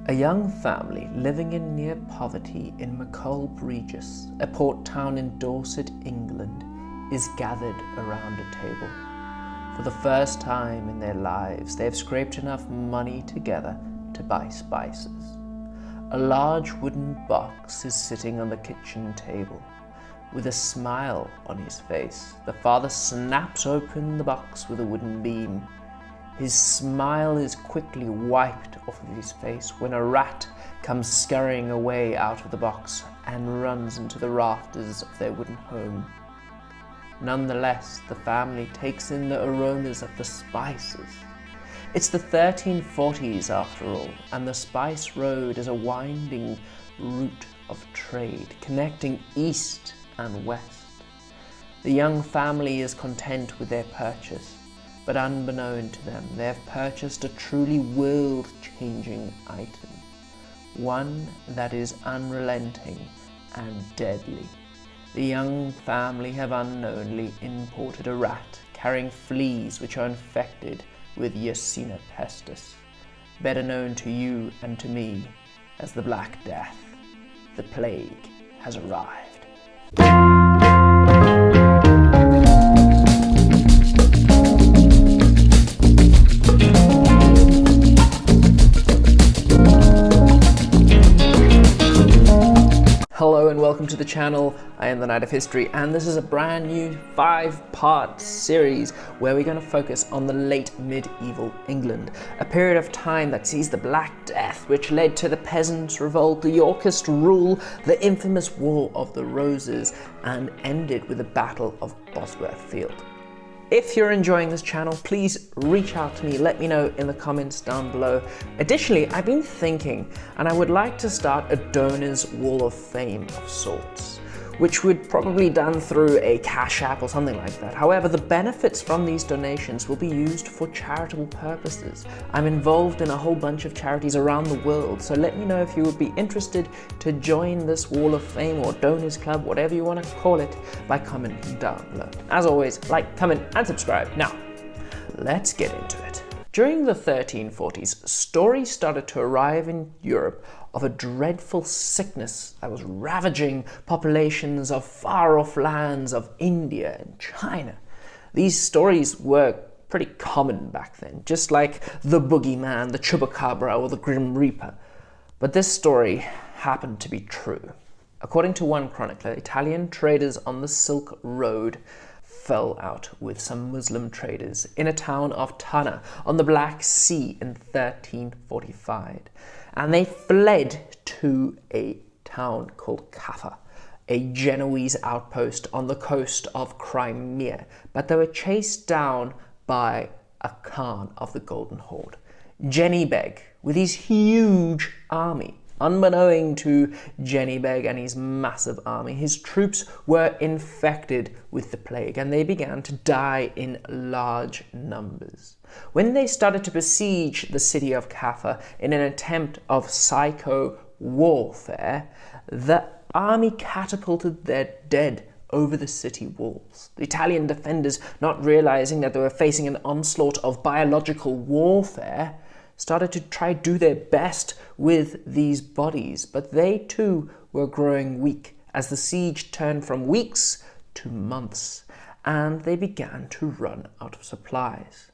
A young family living in near poverty in Macolb Regis, a port town in Dorset, England, is gathered around a table. For the first time in their lives, they have scraped enough money together to buy spices. A large wooden box is sitting on the kitchen table. With a smile on his face, the father snaps open the box with a wooden beam. His smile is quickly wiped off of his face when a rat comes scurrying away out of the box and runs into the rafters of their wooden home. Nonetheless, the family takes in the aromas of the spices. It's the 1340s after all, and the Spice Road is a winding route of trade connecting east and west. The young family is content with their purchase, but unbeknown to them, they have purchased a truly world-changing item, one that is unrelenting and deadly. The young family have unknowingly imported a rat carrying fleas which are infected with Yersinia pestis, better known to you and to me as the Black Death. The plague has arrived. Hello and welcome to the channel. I am the Knight of History, and this is a brand new 5-part series where we're going to focus on the late medieval England, a period of time that sees the Black Death, which led to the peasants' revolt, the Yorkist rule, the infamous War of the Roses, and ended with the Battle of Bosworth Field. If you're enjoying this channel, please reach out to me, let me know in the comments down below. Additionally, I've been thinking, and I would like to start a donors wall of fame of sorts, which would probably be done through a Cash App or something like that. However, the benefits from these donations will be used for charitable purposes. I'm involved in a whole bunch of charities around the world, so let me know if you would be interested to join this wall of fame or donors club, whatever you want to call it, by commenting down below. As always, like, comment, and subscribe. Now, let's get into it. During the 1340s, stories started to arrive in Europe of a dreadful sickness that was ravaging populations of far-off lands of India and China. These stories were pretty common back then, just like the boogeyman, the chupacabra, or the grim reaper. But this story happened to be true. According to one chronicler, Italian traders on the Silk Road fell out with some Muslim traders in a town of Tana on the Black Sea in 1345, and they fled to a town called Kaffa, a Genoese outpost on the coast of Crimea, but they were chased down by a Khan of the Golden Horde, Jenny Beg, with his huge army. Unbeknown to Jenny Beg and his massive army, his troops were infected with the plague and they began to die in large numbers. When they started to besiege the city of Kaffa in an attempt of psycho-warfare, the army catapulted their dead over the city walls. The Italian defenders, not realizing that they were facing an onslaught of biological warfare, started to try to do their best with these bodies, but they too were growing weak as the siege turned from weeks to months, and they began to run out of supplies.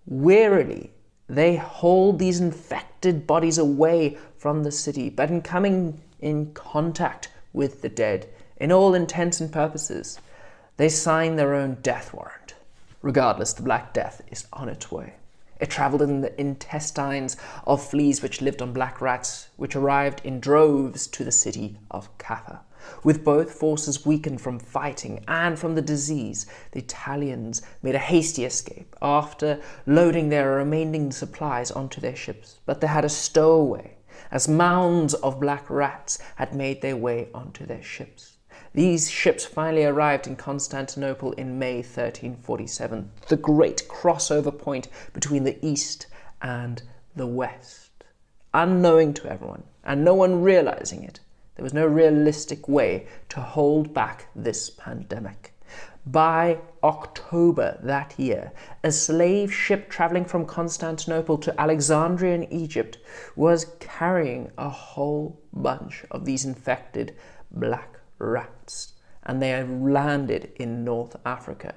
Wearily, they hauled these infected bodies away from the city, but in coming in contact with the dead, in all intents and purposes, they signed their own death warrant. Regardless, the Black Death is on its way. It travelled in the intestines of fleas which lived on black rats, which arrived in droves to the city of Kaffa. With both forces weakened from fighting and from the disease, the Italians made a hasty escape after loading their remaining supplies onto their ships. But they had a stowaway, as mounds of black rats had made their way onto their ships. These ships finally arrived in Constantinople in May 1347, the great crossover point between the East and the West. Unknowing to everyone, and no one realizing it, there was no realistic way to hold back this pandemic. By October that year, a slave ship traveling from Constantinople to Alexandria in Egypt was carrying a whole bunch of these infected black rats, and they had landed in North Africa.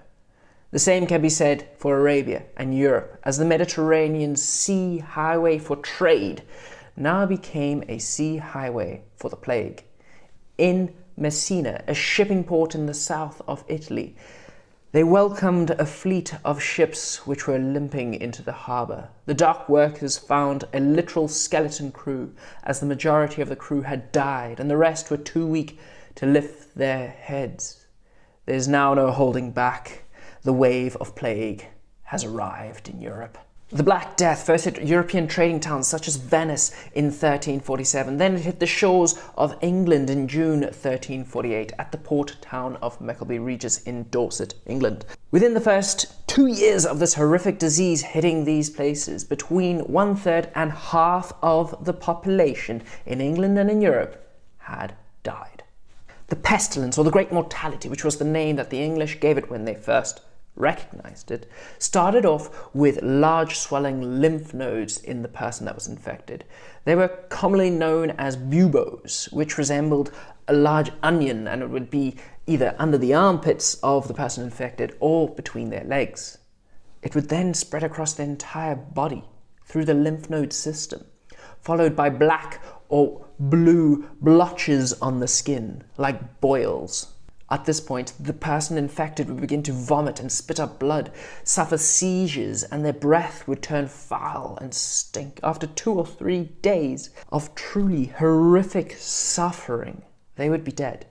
The same can be said for Arabia and Europe, as the Mediterranean sea highway for trade now became a sea highway for the plague. In Messina, a shipping port in the south of Italy, they welcomed a fleet of ships which were limping into the harbour. The dock workers found a literal skeleton crew, as the majority of the crew had died and the rest were too weak to lift their heads. There's now no holding back. The wave of plague has arrived in Europe. The Black Death first hit European trading towns such as Venice in 1347. Then it hit the shores of England in June 1348 at the port town of Meckelby Regis in Dorset, England. Within the first 2 years of this horrific disease hitting these places, between 1/3 and half of the population in England and in Europe had died. The pestilence, or the Great Mortality, which was the name that the English gave it when they first recognized it, started off with large swelling lymph nodes in the person that was infected. They were commonly known as buboes, which resembled a large onion, and it would be either under the armpits of the person infected or between their legs. It would then spread across the entire body through the lymph node system, followed by black or blue blotches on the skin, like boils. At this point, the person infected would begin to vomit and spit up blood, suffer seizures, and their breath would turn foul and stink. After 2 or 3 days of truly horrific suffering, they would be dead.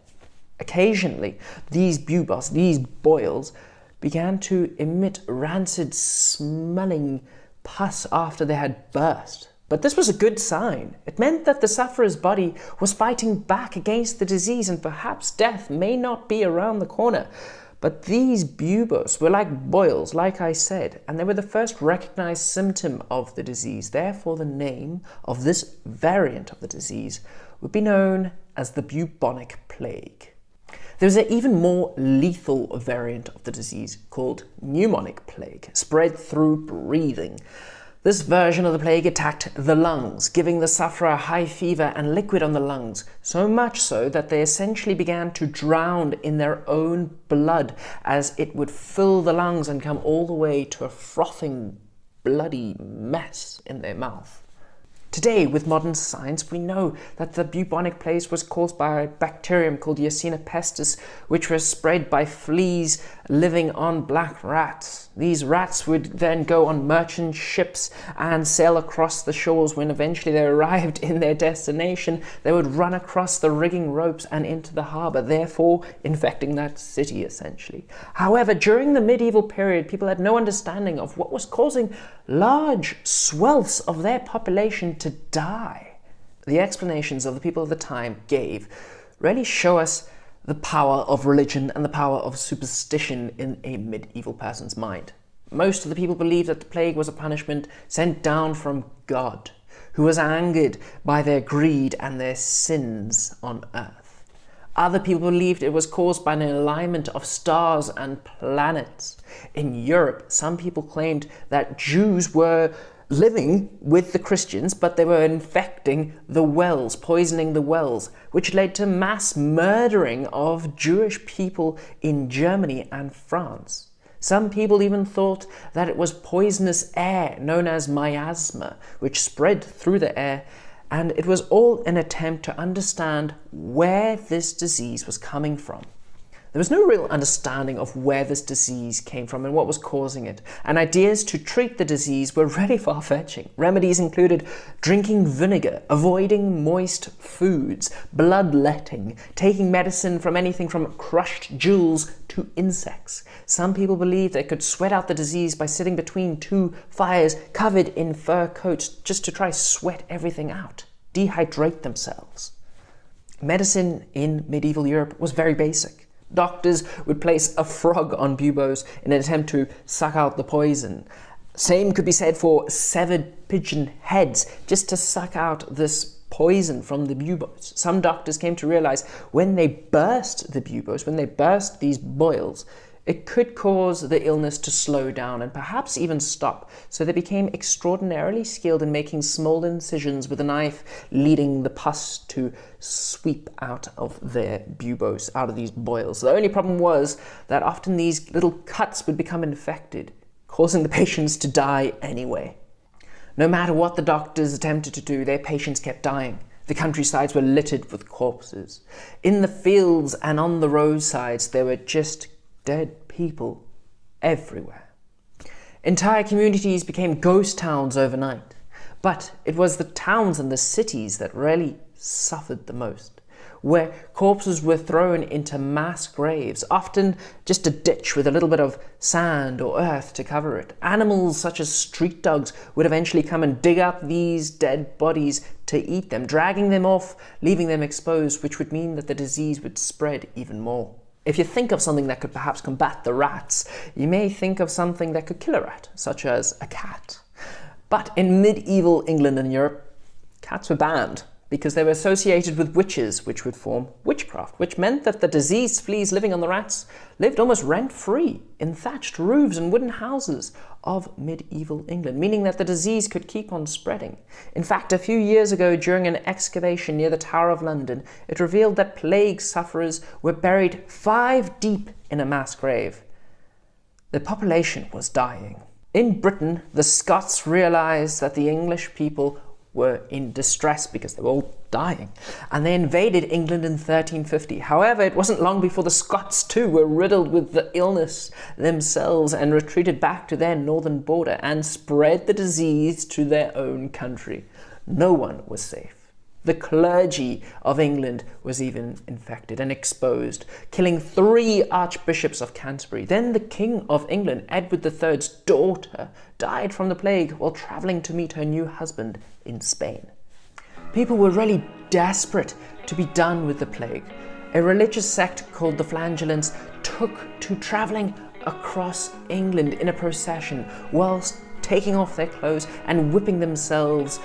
Occasionally, these buboes, these boils, began to emit rancid smelling pus after they had burst. But this was a good sign. It meant that the sufferer's body was fighting back against the disease, and perhaps death may not be around the corner. But these buboes were like boils, like I said, and they were the first recognized symptom of the disease. Therefore, the name of this variant of the disease would be known as the bubonic plague. There was an even more lethal variant of the disease called pneumonic plague, spread through breathing. This version of the plague attacked the lungs, giving the sufferer high fever and liquid on the lungs, so much so that they essentially began to drown in their own blood as it would fill the lungs and come all the way to a frothing, bloody mess in their mouth. Today, with modern science, we know that the bubonic plague was caused by a bacterium called Yersinia pestis, which was spread by fleas living on black rats. These rats would then go on merchant ships and sail across the shores. When eventually they arrived in their destination, they would run across the rigging ropes and into the harbour, therefore infecting that city essentially. However, during the medieval period, people had no understanding of what was causing large swells of their population to die. The explanations of the people of the time gave really show us the power of religion and the power of superstition in a medieval person's mind. Most of the people believed that the plague was a punishment sent down from God, who was angered by their greed and their sins on earth. Other people believed it was caused by an alignment of stars and planets. In Europe, some people claimed that Jews were living with the Christians, but they were infecting the wells, poisoning the wells, which led to mass murdering of Jewish people in Germany and France. Some people even thought that it was poisonous air known as miasma, which spread through the air, and it was all an attempt to understand where this disease was coming from. There was no real understanding of where this disease came from and what was causing it, and ideas to treat the disease were really far-fetching. Remedies included drinking vinegar, avoiding moist foods, bloodletting, taking medicine from anything from crushed jewels to insects. Some people believed they could sweat out the disease by sitting between 2 fires covered in fur coats just to try sweat everything out, dehydrate themselves. Medicine in medieval Europe was very basic. Doctors would place a frog on buboes in an attempt to suck out the poison. Same could be said for severed pigeon heads, just to suck out this poison from the buboes. Some doctors came to realize when they burst the buboes, when they burst these boils, It could cause the illness to slow down and perhaps even stop, so they became extraordinarily skilled in making small incisions with a knife, leading the pus to sweep out of their buboes, out of these boils. The only problem was that often these little cuts would become infected, causing the patients to die anyway. No matter what the doctors attempted to do, their patients kept dying. The countrysides were littered with corpses. In the fields and on the roadsides, there were just dead people everywhere. Entire communities became ghost towns overnight. But it was the towns and the cities that really suffered the most, where corpses were thrown into mass graves, often just a ditch with a little bit of sand or earth to cover it. Animals such as street dogs would eventually come and dig up these dead bodies to eat them, dragging them off, leaving them exposed, which would mean that the disease would spread even more. If you think of something that could perhaps combat the rats, you may think of something that could kill a rat, such as a cat. But in medieval England and Europe, cats were banned because they were associated with witches, which would form witchcraft, which meant that the diseased fleas living on the rats lived almost rent-free in thatched roofs and wooden houses of medieval England, meaning that the disease could keep on spreading. In fact, a few years ago, during an excavation near the Tower of London, it revealed that plague sufferers were buried 5 deep in a mass grave. The population was dying. In Britain, the Scots realized that the English people were in distress because they were all dying, and they invaded England in 1350. However, it wasn't long before the Scots too were riddled with the illness themselves and retreated back to their northern border and spread the disease to their own country. No one was safe. The clergy of England was even infected and exposed, killing 3 archbishops of Canterbury. Then the King of England, Edward III's daughter, died from the plague while travelling to meet her new husband in Spain. People were really desperate to be done with the plague. A religious sect called the Flagellants took to travelling across England in a procession whilst taking off their clothes and whipping themselves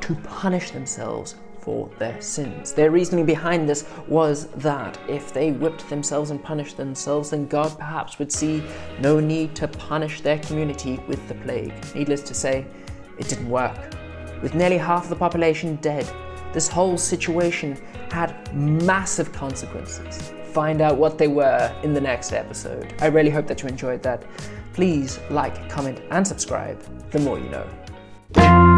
to punish themselves for their sins. Their reasoning behind this was that if they whipped themselves and punished themselves, then God perhaps would see no need to punish their community with the plague. Needless to say, it didn't work. With nearly half of the population dead, this whole situation had massive consequences. Find out what they were in the next episode. I really hope that you enjoyed that. Please like, comment, and subscribe. The more you know.